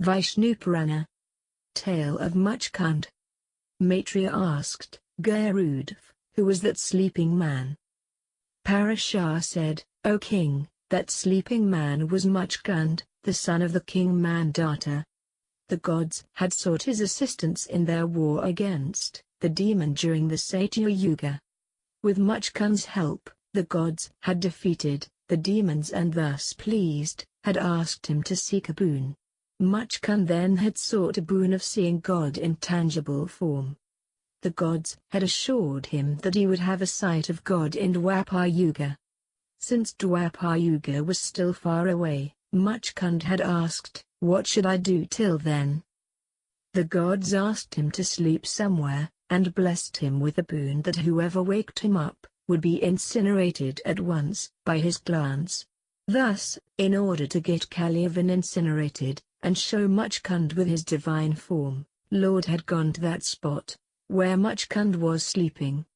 Vishnupurana. Tale of Muchkund. Maitreya asked, Garudv, who was that sleeping man? Parashar said, O king, that sleeping man was Muchkund, the son of the king Mandata. The gods had sought his assistance in their war against the demon during the Satya Yuga. With Muchkund's help, the gods had defeated the demons and thus pleased, had asked him to seek a boon. Muchkund then had sought a boon of seeing God in tangible form. The gods had assured him that he would have a sight of God in Dwapar Yuga. Since Dwapar Yuga was still far away, Muchkund had asked, what should I do till then? The gods asked him to sleep somewhere, and blessed him with a boon that whoever waked him up would be incinerated at once by his glance. Thus, in order to get Kaliyavan incinerated, and show Muchkund with his divine form, Lord had gone to that spot where Muchkund was sleeping.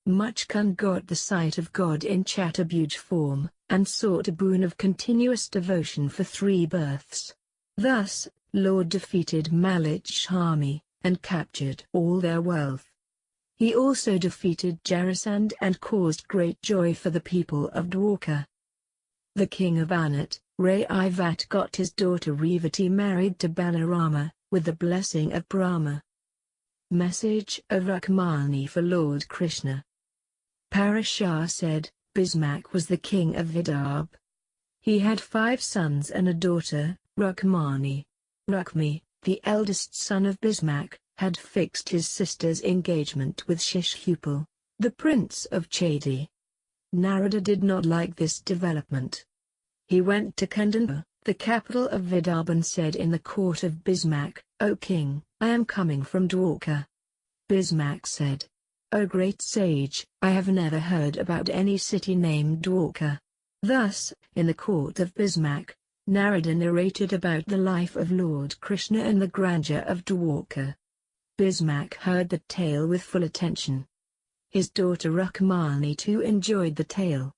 Muchkund got the sight of God in Chaturbuj form, and sought a boon of continuous devotion for 3 births. Thus, Lord defeated Malich's army, and captured all their wealth. He also defeated Jarasandh and caused great joy for the people of Dwarka. The king of Anat, Raivat, got his daughter Revati married to Balarama, with the blessing of Brahma. Message of Rukmani for Lord Krishna. Parashar said, Bismak was the king of Vidarbha. He had 5 sons and a daughter, Rukmani. Rukmi, the eldest son of Bismak, had fixed his sister's engagement with Shishupal, the prince of Chedi. Narada did not like this development. He went to Kandana, the capital of Vidarbha, and said in the court of Bismak, O king, I am coming from Dwarka. Bismak said, O great sage, I have never heard about any city named Dwarka. Thus, in the court of Bismak, Narada narrated about the life of Lord Krishna and the grandeur of Dwarka. Bismak heard the tale with full attention. His daughter Rukmani too enjoyed the tale.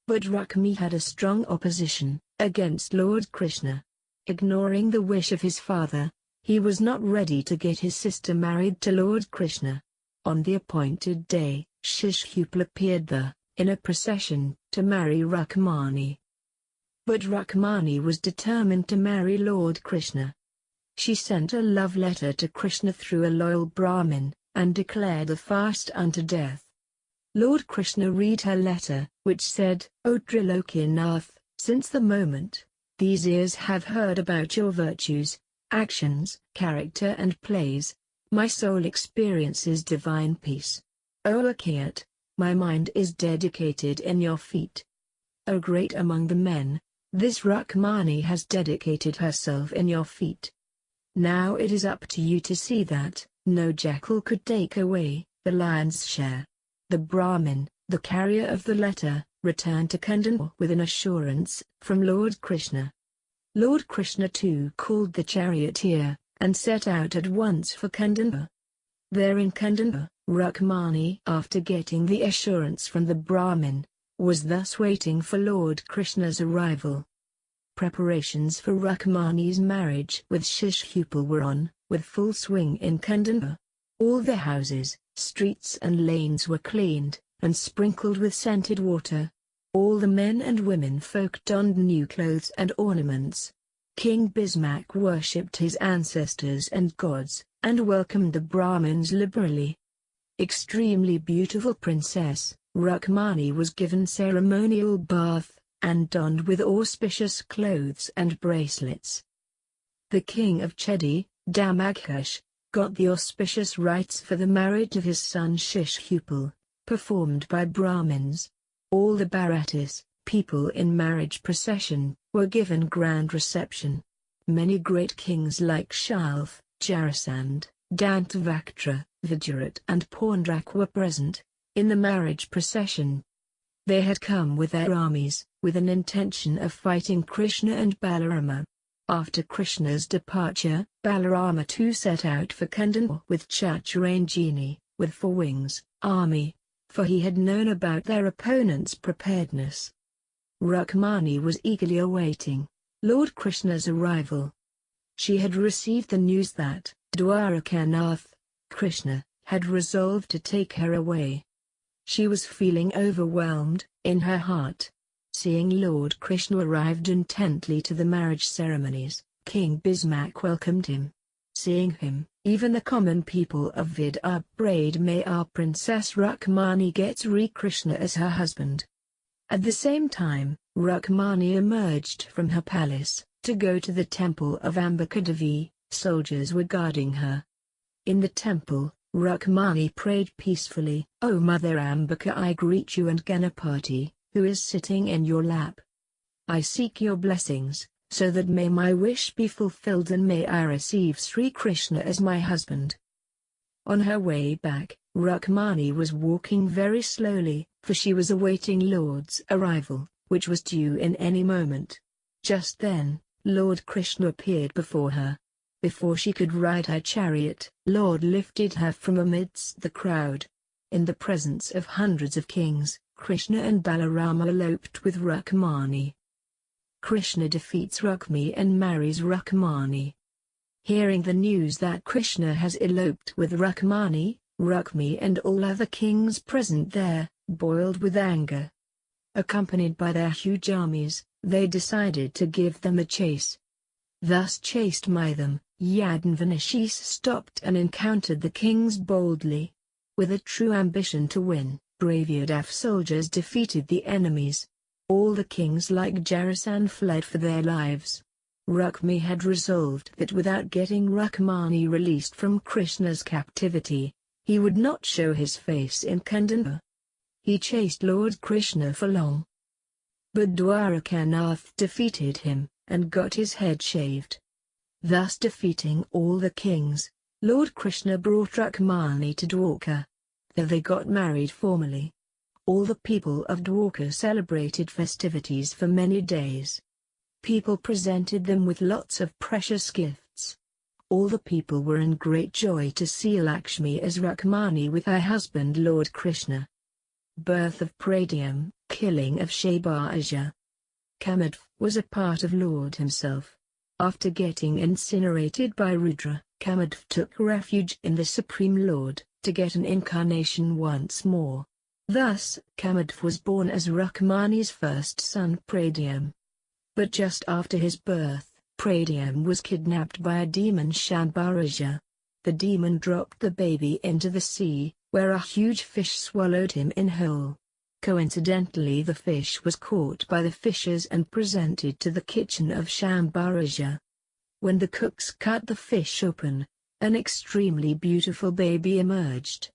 But Rukmi had a strong opposition against Lord Krishna. Ignoring the wish of his father, he was not ready to get his sister married to Lord Krishna. On the appointed day, Shishupal appeared there, in a procession, to marry Rukmani. But Rukmani was determined to marry Lord Krishna. She sent a love letter to Krishna through a loyal Brahmin, and declared a fast unto death. Lord Krishna read her letter, which said, O Trilokinath, since the moment these ears have heard about your virtues, actions, character and plays, my soul experiences divine peace. O Akiyat, my mind is dedicated in your feet. O great among the men, this Rukmani has dedicated herself in your feet. Now it is up to you to see that no jackal could take away the lion's share. The Brahmin, the carrier of the letter, returned to Kandana with an assurance from Lord Krishna. Lord Krishna too called the charioteer, and set out at once for Kandana. There in Kandana, Rukmani, after getting the assurance from the Brahmin, was thus waiting for Lord Krishna's arrival. Preparations for Rukmani's marriage with Shishupal were on, with full swing in Kandana. All the houses, streets and lanes were cleaned, and sprinkled with scented water. All the men and women folk donned new clothes and ornaments. King Bismak worshipped his ancestors and gods, and welcomed the Brahmins liberally. Extremely beautiful princess, Rukmani was given ceremonial bath, and donned with auspicious clothes and bracelets. The king of Chedi, Damaghush, got the auspicious rites for the marriage of his son Shishupal, performed by Brahmins. All the Bharatis, people in marriage procession, were given grand reception. Many great kings like Shalv, Jarasandh, Dantavaktra, Vidurat and Paundrak were present, in the marriage procession. They had come with their armies, with an intention of fighting Krishna and Balarama. After Krishna's departure, Balarama too set out for Kandana with Chaturangini, with 4 wings, army, for he had known about their opponents' preparedness. Rukmani was eagerly awaiting Lord Krishna's arrival. She had received the news that Dwarkanath, Krishna, had resolved to take her away. She was feeling overwhelmed in her heart. Seeing Lord Krishna arrived intently to the marriage ceremonies, King Bismarck welcomed him. Seeing him, even the common people of Vidya prayed, "May our Princess Rukmani get Sri Krishna as her husband." At the same time, Rukmani emerged from her palace to go to the temple of Ambika Devi. Soldiers were guarding her. In the temple, Rukmani prayed peacefully, "O Mother Ambika, I greet you and Ganapati, who is sitting in your lap. I seek your blessings, so that may my wish be fulfilled and may I receive Sri Krishna as my husband." On her way back, Rukmani was walking very slowly, for she was awaiting Lord's arrival, which was due in any moment. Just then, Lord Krishna appeared before her. Before she could ride her chariot, Lord lifted her from amidst the crowd. In the presence of hundreds of kings, Krishna and Balarama eloped with Rukmani. Krishna defeats Rukmini and marries Rukmani. Hearing the news that Krishna has eloped with Rukmani, Rukmini and all other kings present there, boiled with anger. Accompanied by their huge armies, they decided to give them a chase. Thus chased by them, Yadunvanashis stopped and encountered the kings boldly. With a true ambition to win, brave Yadav soldiers defeated the enemies. All the kings like Jarasan fled for their lives. Rukmini had resolved that without getting Rukmani released from Krishna's captivity, he would not show his face in Kandana. He chased Lord Krishna for long. But Dwarkanath defeated him, and got his head shaved. Thus defeating all the kings, Lord Krishna brought Rukmani to Dwarka. There they got married formally. All the people of Dwarka celebrated festivities for many days. People presented them with lots of precious gifts. All the people were in great joy to see Lakshmi as Rukmani with her husband Lord Krishna. Birth of Pradyumn, killing of Shabarasur. Kamadv was a part of Lord himself. After getting incinerated by Rudra, Kamadv took refuge in the Supreme Lord, to get an incarnation once more. Thus, Kamadv was born as Rukmani's first son Pradyumn. But just after his birth, Pradyumn was kidnapped by a demon Shabarasur. The demon dropped the baby into the sea, where a huge fish swallowed him in whole. Coincidentally, the fish was caught by the fishers and presented to the kitchen of Shabarasur. When the cooks cut the fish open, an extremely beautiful baby emerged.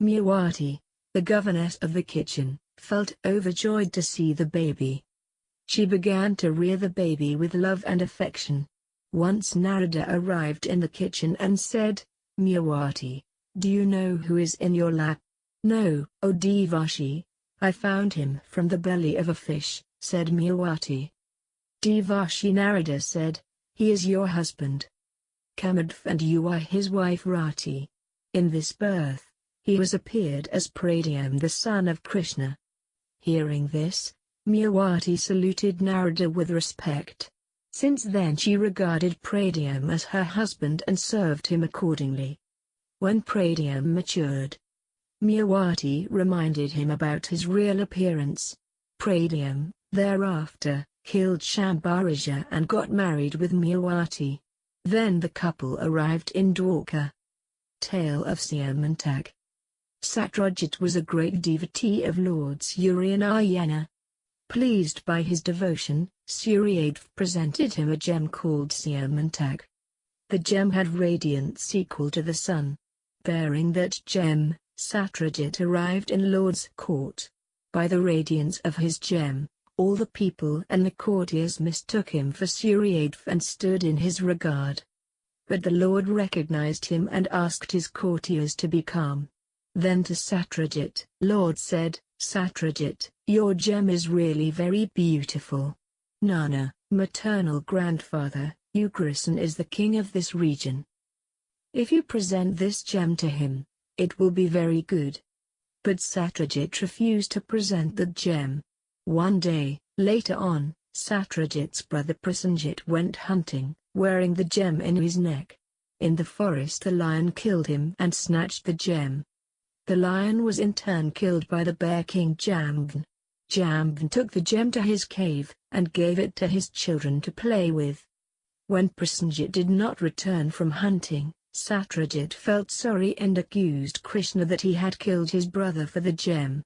Mewati, the governess of the kitchen, felt overjoyed to see the baby. She began to rear the baby with love and affection. Once Narada arrived in the kitchen and said, "Mewati, do you know who is in your lap?" "No, O Devashi. I found him from the belly of a fish," said Mewati. Devashi Narada said, "He is your husband. Kamadv and you are his wife Rati. In this birth, he was appeared as Pradyumn, the son of Krishna." Hearing this, Mewati saluted Narada with respect. Since then she regarded Pradyumn as her husband and served him accordingly. When Pradyumn matured, Mewati reminded him about his real appearance. Pradyumn, thereafter, killed Shabarasur and got married with Mewati. Then the couple arrived in Dwarka. Tale of Syamantaka. Satyajit was a great devotee of Lord Suryanarayana. Pleased by his devotion, Suryadeva presented him a gem called Syamantaka. The gem had radiance equal to the sun. Bearing that gem, Satyajit arrived in Lord's court. By the radiance of his gem, all the people and the courtiers mistook him for Suryadeva and stood in his regard. But the Lord recognized him and asked his courtiers to be calm. Then to Satyajit, Lord said, "Satyajit, your gem is really very beautiful. Nana, maternal grandfather, Ugrasen is the king of this region. If you present this gem to him, it will be very good." But Satyajit refused to present the gem. One day, later on, Satyajit's brother Prasenjit went hunting, wearing the gem in his neck. In the forest the lion killed him and snatched the gem. The lion was in turn killed by the bear king Jambvan. Jambvan took the gem to his cave, and gave it to his children to play with. When Prasenjit did not return from hunting, Satyajit felt sorry and accused Krishna that he had killed his brother for the gem.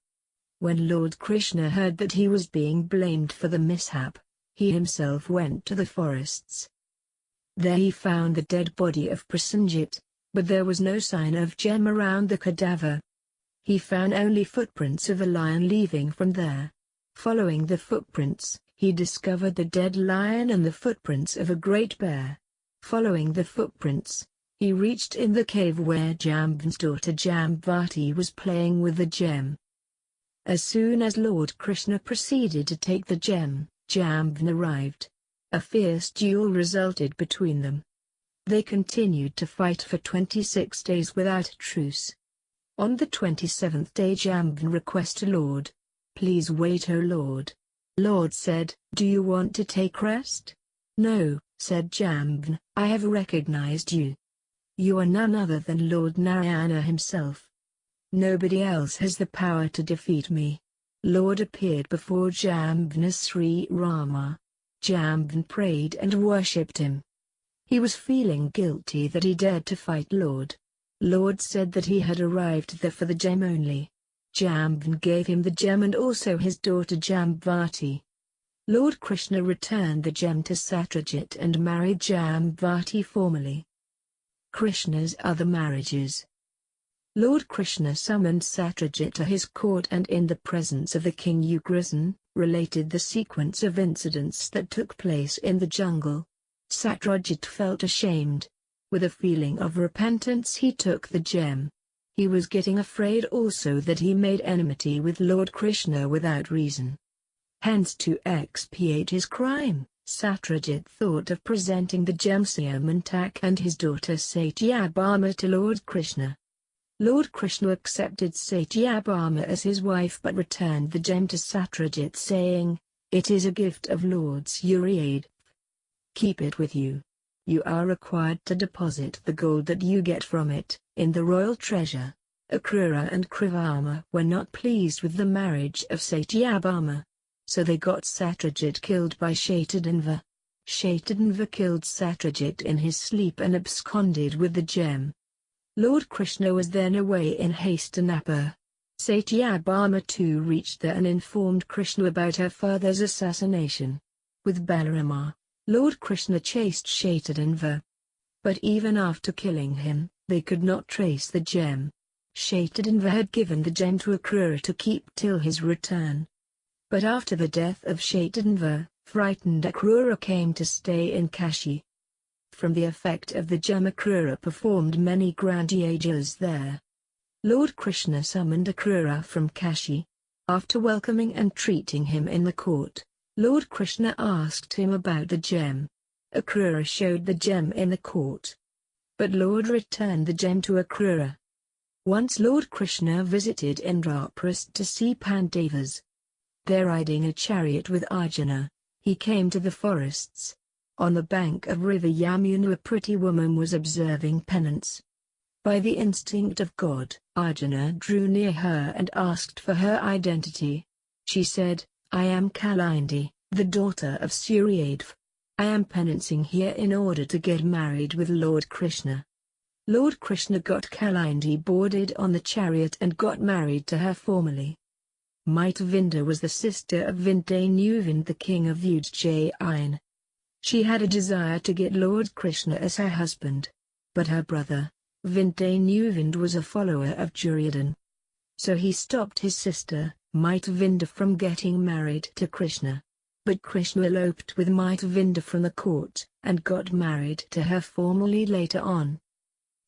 When Lord Krishna heard that he was being blamed for the mishap, he himself went to the forests. There he found the dead body of Prasenjit, but there was no sign of gem around the cadaver. He found only footprints of a lion leaving from there. Following the footprints, he discovered the dead lion and the footprints of a great bear. Following the footprints, he reached in the cave where Jambvan's daughter Jambavati was playing with the gem. As soon as Lord Krishna proceeded to take the gem, Jambvan arrived. A fierce duel resulted between them. They continued to fight for 26 days without truce. On the 27th day Jambvan requested Lord, "Please wait, O Lord." Lord said, "Do you want to take rest?" "No," said Jambvan, "I have recognized you. You are none other than Lord Narayana himself. Nobody else has the power to defeat me." Lord appeared before Jambvan as Sri Rama. Jambvan prayed and worshipped him. He was feeling guilty that he dared to fight Lord. Lord said that he had arrived there for the gem only. Jambvan gave him the gem and also his daughter Jambavati. Lord Krishna returned the gem to Satyajit and married Jambavati formally. Krishna's other marriages. Lord Krishna summoned Satyajit to his court and in the presence of the king Ugrasen, related the sequence of incidents that took place in the jungle. Satyajit felt ashamed. With a feeling of repentance he took the gem. He was getting afraid also that he made enmity with Lord Krishna without reason. Hence to expiate his crime, Satyajit thought of presenting the gem Syamantaka and his daughter Satyabhama to Lord Krishna. Lord Krishna accepted Satyabhama as his wife but returned the gem to Satyajit saying, "It is a gift of Lord Shiva. Keep it with you. You are required to deposit the gold that you get from it in the royal treasure." Akrura and Krivama were not pleased with the marriage of Satyabhama. So they got Satyajit killed by Shatadhanva. Shatadhanva killed Satyajit in his sleep and absconded with the gem. Lord Krishna was then away in Hastinapur. Satyabhama too reached there and informed Krishna about her father's assassination. With Balarama, Lord Krishna chased Shatadhanva. But even after killing him, they could not trace the gem. Shatadhanva had given the gem to Akrura to keep till his return. But after the death of Shatadhanva, frightened Akrura came to stay in Kashi. From the effect of the gem Akrura performed many grand yagas there. Lord Krishna summoned Akrura from Kashi. After welcoming and treating him in the court, Lord Krishna asked him about the gem. Akrura showed the gem in the court. But Lord returned the gem to Akrura. Once Lord Krishna visited Indraprastha to see Pandavas. There riding a chariot with Arjuna, he came to the forests. On the bank of river Yamuna a pretty woman was observing penance. By the instinct of God, Arjuna drew near her and asked for her identity. She said, "I am Kalindi, the daughter of Suryadeva. I am penancing here in order to get married with Lord Krishna." Lord Krishna got Kalindi boarded on the chariot and got married to her formally. Muchukunda was the sister of Vishnupurana, the king of Ujjain. She had a desire to get Lord Krishna as her husband. But her brother, Vishnupurana, was a follower of Duryodhana. So he stopped his sister, Muchukunda, from getting married to Krishna. But Krishna eloped with Muchukunda from the court, and got married to her formally later on.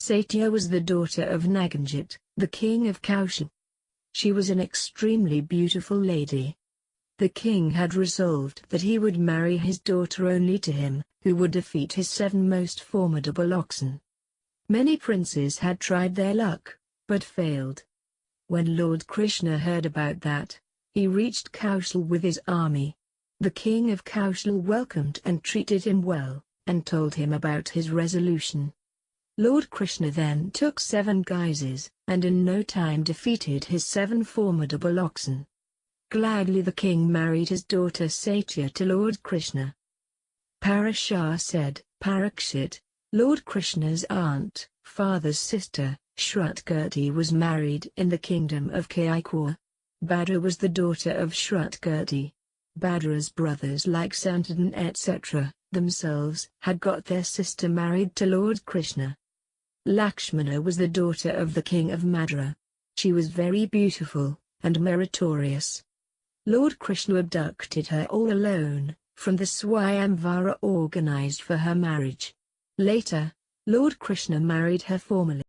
Satya was the daughter of Naganjit, the king of Kaushal. She was an extremely beautiful lady. The king had resolved that he would marry his daughter only to him, who would defeat his 7 most formidable oxen. Many princes had tried their luck, but failed. When Lord Krishna heard about that, he reached Kaushal with his army. The king of Kaushal welcomed and treated him well, and told him about his resolution. Lord Krishna then took 7 guises, and in no time defeated his 7 formidable oxen. Gladly the king married his daughter Satya to Lord Krishna. Parashar said, Parikshit, Lord Krishna's aunt, father's sister, Shrutkirti was married in the kingdom of Kaikur. Bhadra was the daughter of Shrutkirti. Bhadra's brothers like Santadan etc., themselves had got their sister married to Lord Krishna. Lakshmana was the daughter of the king of Madra. She was very beautiful, and meritorious. Lord Krishna abducted her all alone, from the Swayamvara organized for her marriage. Later, Lord Krishna married her formally.